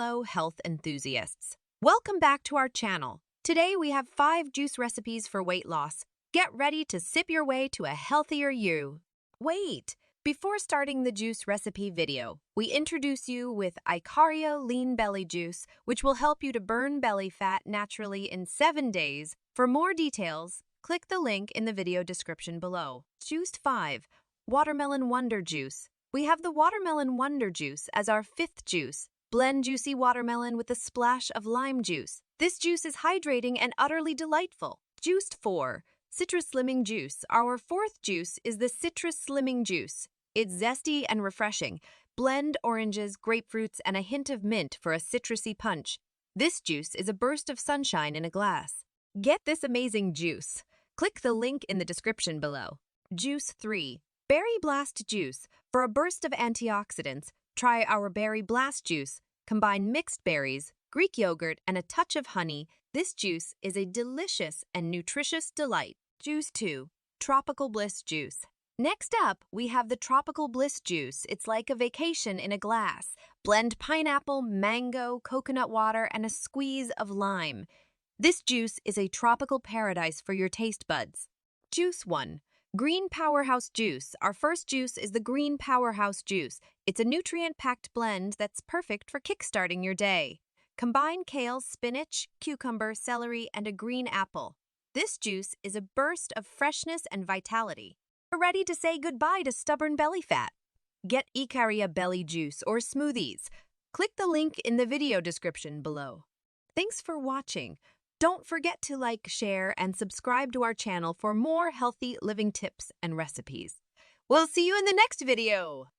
Hello, health enthusiasts. Welcome back to our channel. Today we have 5 juice recipes for weight loss. Get ready to sip your way to a healthier you. Wait! Before starting the juice recipe video, we introduce you with Icaria Lean Belly Juice, which will help you to burn belly fat naturally in 7 days. For more details, click the link in the video description below. Juice 5. Watermelon Wonder Juice. We have the Watermelon Wonder Juice as our 5th juice. Blend juicy watermelon with a splash of lime juice. This juice is hydrating and utterly delightful. Juice 4. Citrus Slimming Juice. Our 4th juice is the Citrus Slimming Juice. It's zesty and refreshing. Blend oranges, grapefruits, and a hint of mint for a citrusy punch. This juice is a burst of sunshine in a glass. Get this amazing juice. Click the link in the description below. Juice 3. Berry Blast Juice. For a burst of antioxidants, try our Berry Blast Juice. Combine mixed berries, Greek yogurt, and a touch of honey. This juice is a delicious and nutritious delight. Juice 2. Tropical Bliss Juice. Next up, we have the Tropical Bliss Juice. It's like a vacation in a glass. Blend pineapple, mango, coconut water, and a squeeze of lime. This juice is a tropical paradise for your taste buds. Juice 1. Green Powerhouse Juice. Our first juice is the Green Powerhouse Juice. It's a nutrient-packed blend that's perfect for kickstarting your day. Combine kale, spinach, cucumber, celery, and a green apple. This juice is a burst of freshness and vitality. We're ready to say goodbye to stubborn belly fat. Get Icaria Belly Juice or smoothies. Click the link in the video description below. Thanks for watching. Don't forget to like, share, and subscribe to our channel for more healthy living tips and recipes. We'll see you in the next video.